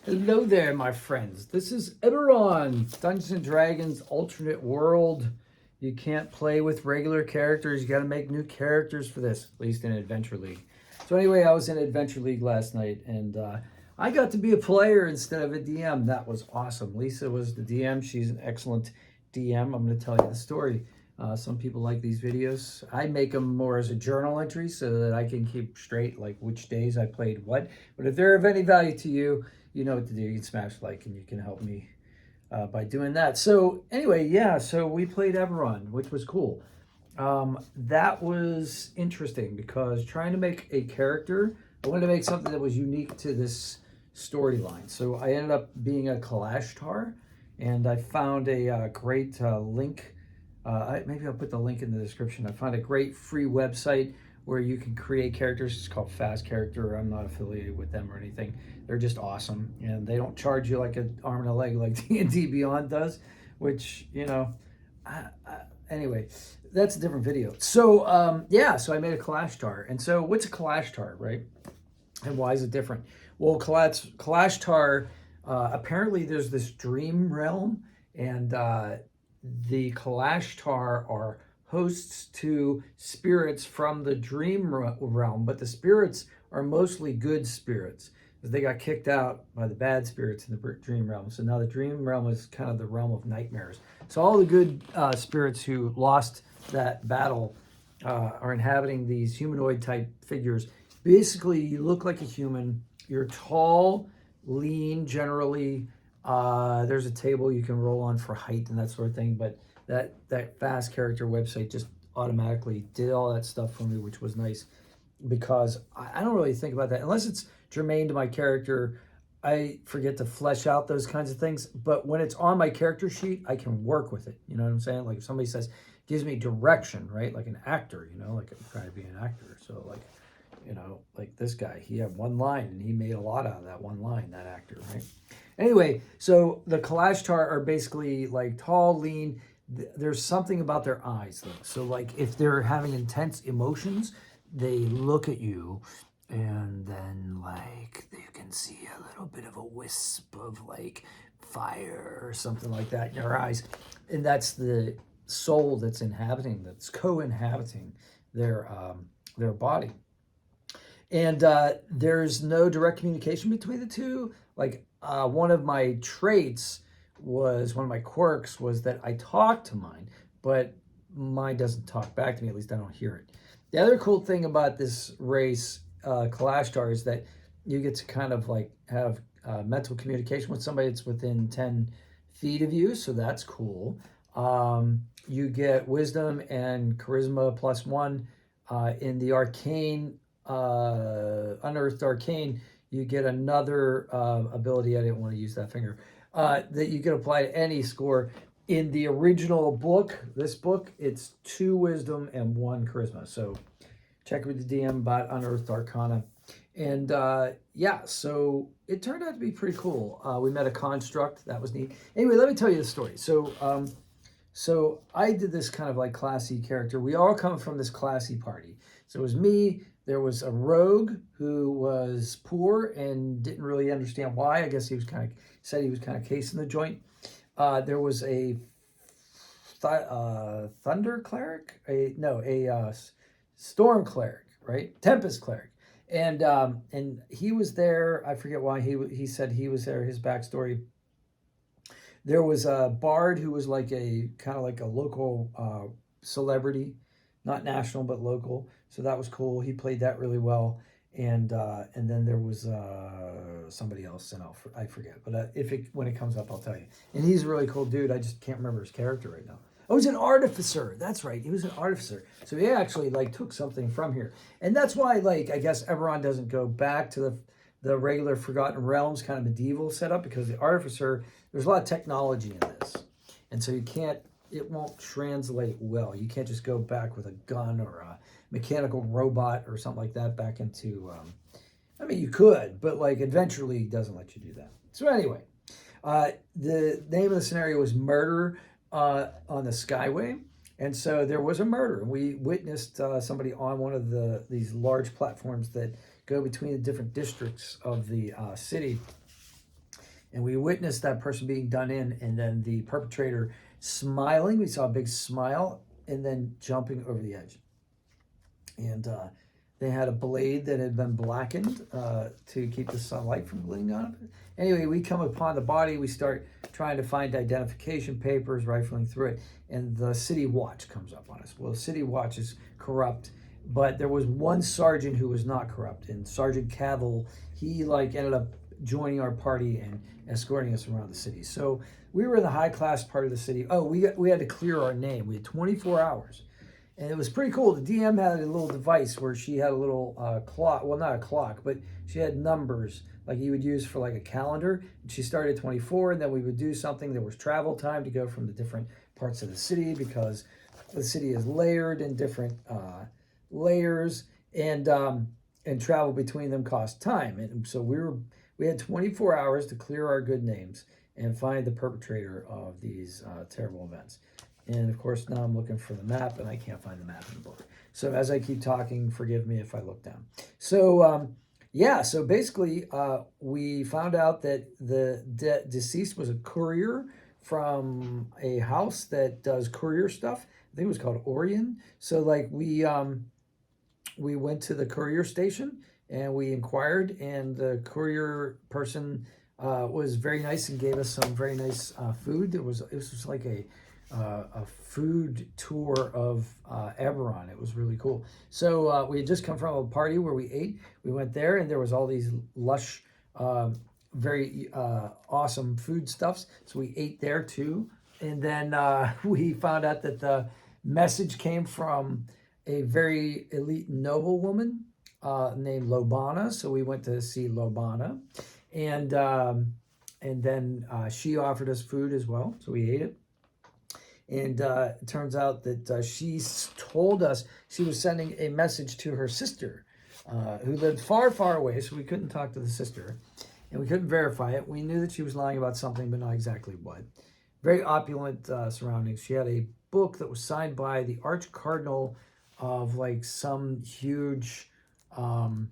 Hello there, my friends. This is Eberron, Dungeons and Dragons alternate world. You can't play with regular characters. You got to make new characters for this, at least in Adventure League. So anyway, I was in Adventure League last night, and I got to be a player instead of a DM. That was awesome. Lisa was the DM. She's an excellent DM. I'm going to tell you the story. Some people like these videos. I make them more as a journal entry so that I can keep straight, like which days I played what. But if they're of any value to you, you know what to do. You can smash like and you can help me by doing that. So anyway, yeah, so we played Eberron, which was cool. That was interesting because trying to make a character, I wanted to make something that was unique to this storyline. So I ended up being a Kalashtar, and I found a great link. Maybe I'll put the link in the description. I found a great free website where you can create characters. It's called Fast Character. I'm not affiliated with them or anything. They're just awesome, and they don't charge you like an arm and a leg like D&D Beyond does, which, you know, anyway, that's a different video. So yeah, so I made a Kalashtar. And so what's a Kalashtar, right? And why is it different? Well, Kalashtar, apparently there's this dream realm, and the Kalashtar are hosts to spirits from the dream realm, but the spirits are mostly good spirits. They got kicked out by the bad spirits in the dream realm. So now the dream realm is kind of the realm of nightmares. So all the good spirits who lost that battle are inhabiting these humanoid type figures. Basically, you look like a human. You're tall, lean, generally. There's a table you can roll on for height and that sort of thing. But that Fast Character website just automatically did all that stuff for me, which was nice because I don't really think about that unless it's germane to my character. I forget to flesh out those kinds of things, but when it's on my character sheet, I can work with it. You know what I'm saying? Like if somebody says, gives me direction, right? Like an actor, you know, like I'm trying to be an actor. So like, you know, like this guy, he had one line and he made a lot out of that one line, that actor, right? Anyway, so the Kalashtar are basically like tall, lean. There's something about their eyes though. So like if they're having intense emotions, they look at you and then like you can see a little bit of a wisp of like fire or something like that in your eyes, and that's the soul that's co-inhabiting their body. And there's no direct communication between the two. Like one of my quirks was that I talk to mine, but mine doesn't talk back to me. At least I don't hear it. The other cool thing about this race, Kalashtar, is that you get to kind of like have mental communication with somebody that's within 10 feet of you. So that's cool. You get wisdom and charisma +1. In the arcane, unearthed arcane, you get another ability. I didn't want to use that finger. That you can apply to any score. In the original book, this book, it's 2 wisdom and 1 charisma. So check with the DM about Unearthed Arcana. And yeah, so it turned out to be pretty cool. We met a construct. That was neat. Anyway, let me tell you the story. So I did this kind of like classy character. We all come from this classy party. So it was me. There was a rogue who was poor and didn't really understand why. I guess he was said he was kind of casing the joint. There was a thunder cleric, a storm cleric, right? Tempest cleric, and he was there. I forget why he said he was there. His backstory. There was a bard who was like a kind of like a local celebrity, not national but local. So that was cool. He played that really well. And then there was somebody else, and I forget. But when it comes up, I'll tell you. And he's a really cool dude. I just can't remember his character right now. Oh, he's an artificer. That's right. He was an artificer. So he actually like took something from here, and that's why like I guess Eberron doesn't go back to the regular Forgotten Realms kind of medieval setup, because the artificer, there's a lot of technology in this, and so it won't translate well. You can't just go back with a gun or a mechanical robot or something like that back into, I mean, you could, but like Adventure League doesn't let you do that. So anyway, the name of the scenario was Murder on the Skyway. And so there was a murder. We witnessed somebody on one of these large platforms that go between the different districts of the city And we witnessed that person being done in, and then the perpetrator smiling. We saw a big smile, and then jumping over the edge. And they had a blade that had been blackened to keep the sunlight from bleeding on it. Anyway, we come upon the body. We start trying to find identification papers, rifling through it, and the city watch comes up on us. Well, the city watch is corrupt, but there was one sergeant who was not corrupt, and Sergeant Cavill, he like ended up joining our party and escorting us around the city. So we were in the high class part of the city. Oh, we had to clear our name. We had 24 hours. And it was pretty cool. The DM had a little device where she had a little clock. Well, not a clock, but she had numbers like you would use for like a calendar. And she started at 24, and then we would do something. There was travel time to go from the different parts of the city because the city is layered in different layers, and travel between them cost time. And so we had 24 hours to clear our good names and find the perpetrator of these terrible events. And of course, now I'm looking for the map, and I can't find the map in the book. So as I keep talking, forgive me if I look down. So yeah, so basically, we found out that the deceased was a courier from a house that does courier stuff. I think it was called Orion. So like we went to the courier station and we inquired, and the courier person was very nice and gave us some very nice food. It was like a food tour of Eberron. It was really cool. So we had just come from a party where we ate. We went there, and there was all these lush, very awesome foodstuffs. So we ate there too. And then we found out that the message came from a very elite noblewoman named Lobana. So we went to see Lobana. And then she offered us food as well. So we ate it. And it turns out that she told us she was sending a message to her sister, who lived far, far away, so we couldn't talk to the sister, and we couldn't verify it. We knew that she was lying about something, but not exactly what. Very opulent surroundings. She had a book that was signed by the Arch-Cardinal of like some huge, I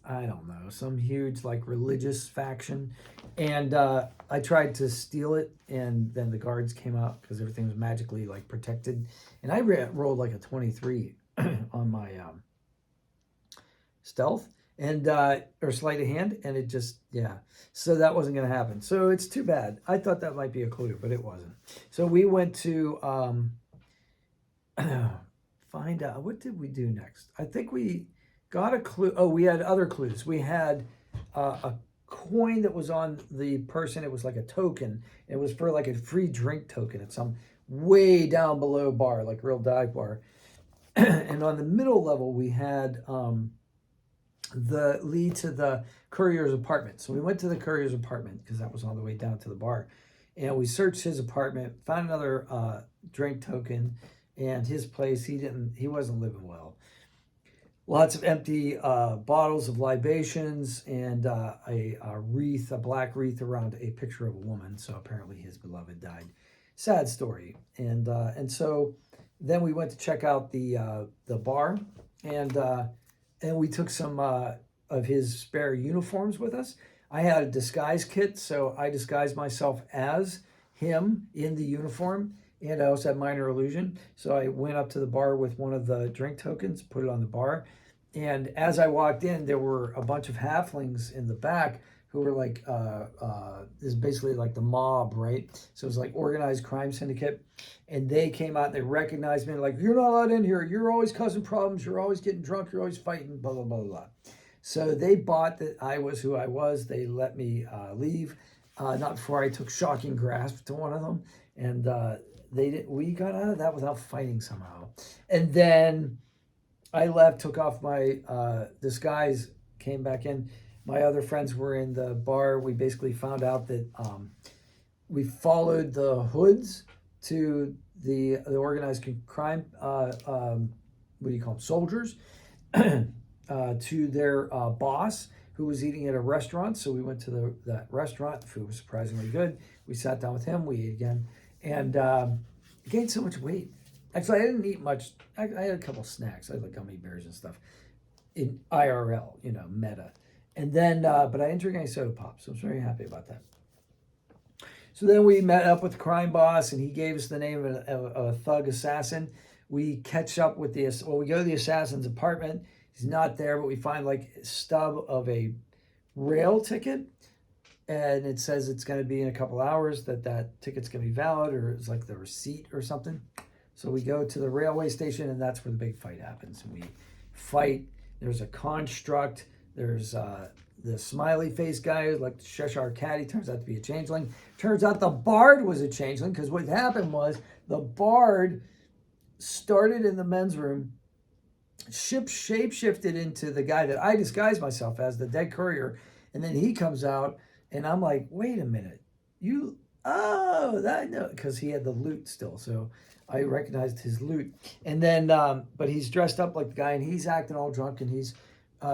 don't know, some huge like religious faction. And I tried to steal it, and then the guards came out because everything was magically like protected. And I rolled like a 23 on my stealth and or sleight of hand, and it just, yeah. So that wasn't going to happen. So it's too bad. I thought that might be a clue, but it wasn't. So we went to find out, what did we do next? I think we got a clue. Oh, we had other clues. We had a coin that was on the person. It was like a token. It was for like a free drink token at some way down below bar, like real dive bar. And on the middle level, we had the lead to the courier's apartment. So we went to the courier's apartment because that was on the way down to the bar. And we searched his apartment, found another drink token, and his place, he wasn't living well. Lots of empty bottles of libations, and a wreath, a black wreath around a picture of a woman. So apparently his beloved died. Sad story. And so then we went to check out the bar, and we took some of his spare uniforms with us. I had a disguise kit, so I disguised myself as him in the uniform. And I also had minor illusion. So I went up to the bar with one of the drink tokens, put it on the bar. And as I walked in, there were a bunch of halflings in the back who were like, this is basically like the mob, right? So it was like organized crime syndicate. And they came out, and they recognized me, like, you're not allowed in here. You're always causing problems. You're always getting drunk. You're always fighting, blah, blah, blah, blah. So they bought that I was who I was. They let me leave, not before I took shocking grasp to one of them. And we got out of that without fighting somehow. And then I left, took off my disguise, came back in. My other friends were in the bar. We basically found out that we followed the hoods to the organized crime, what do you call them, soldiers, to their boss, who was eating at a restaurant. So we went to that restaurant. The food was surprisingly good. We sat down with him. We ate again. And gained so much weight. Actually, I didn't eat much. I had a couple snacks. I had like gummy bears and stuff in IRL, meta. And then, but I didn't drink any soda pop, so I was very happy about that. So then we met up with the crime boss, and he gave us the name of a thug assassin. We catch up with we go to the assassin's apartment. He's not there, but we find like a stub of a rail ticket, and it says it's going to be in a couple hours, that ticket's going to be valid, or it's like the receipt or something. So we go to the railway station, and that's where the big fight happens. And we fight. There's a construct. There's the smiley face guy, like the Cheshire Cat. He turns out to be a changeling. Turns out the bard was a changeling, because what happened was the bard started in the men's room, shape-shifted into the guy that I disguised myself as, the dead courier, and then he comes out, and I'm like, wait a minute, that, no, because he had the lute still, so I recognized his lute. And then, but he's dressed up like the guy, and he's acting all drunk, and he's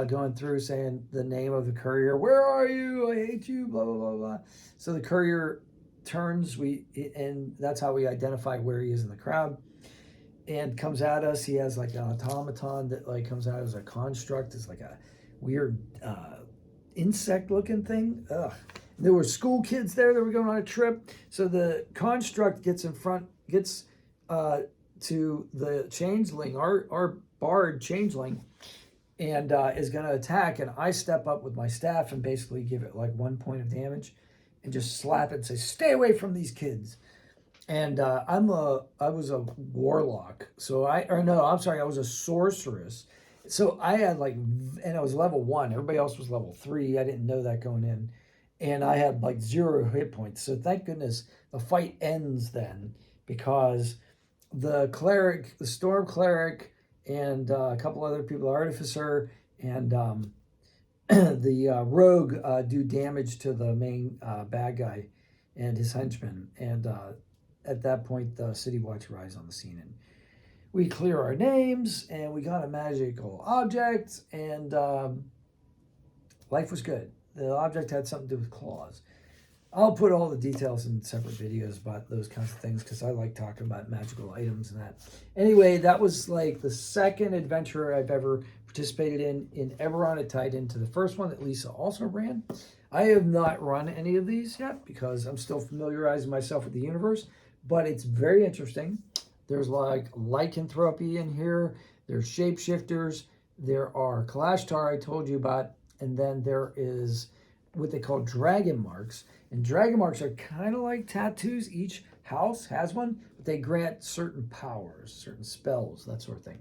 going through saying the name of the courier. Where are you? I hate you, blah, blah, blah, blah. So the courier turns, and that's how we identify where he is in the crowd, and comes at us. He has like an automaton that like comes out as a construct. It's like a weird insect looking thing. Ugh. There were school kids there that were going on a trip. So the construct gets to the changeling, our bard changeling, and is going to attack. And I step up with my staff and basically give it like 1 point of damage and just slap it and say, stay away from these kids. And I was a warlock. I was a sorceress. So I had and I was level 1. Everybody else was level 3. I didn't know that going in. And I had like 0 hit points. So thank goodness the fight ends then, because the cleric, the storm cleric, and a couple other people, artificer, and the rogue do damage to the main bad guy and his henchmen. And at that point, the City Watch arrives on the scene, and we clear our names, and we got a magical object, and life was good. The object had something to do with claws. I'll put all the details in separate videos about those kinds of things, because I like talking about magical items and that. Anyway, that was like the second adventure I've ever participated in Eberron. It tied into the first one that Lisa also ran. I have not run any of these yet, because I'm still familiarizing myself with the universe, but it's very interesting. There's like lycanthropy in here. There's shapeshifters. There are Kalashtar I told you about. And then there is what they call dragon marks. And dragon marks are kind of like tattoos. Each house has one, but they grant certain powers, certain spells, that sort of thing.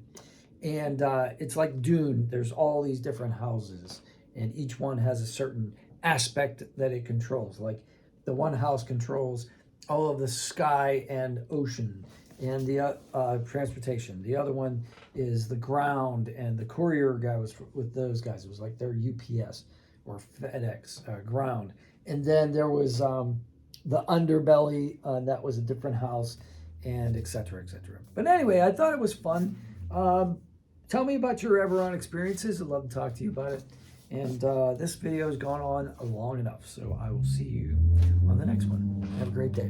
And it's like Dune. There's all these different houses, and each one has a certain aspect that it controls. Like the one house controls all of the sky and ocean and the transportation. The other one is the ground, and the courier guy was with those guys. It was like their UPS or FedEx ground. And then there was the underbelly, that was a different house, and et cetera, et cetera. But anyway, I thought it was fun. Tell me about your Eberron experiences. I'd love to talk to you about it. And this video has gone on long enough, so I will see you on the next one. Have a great day.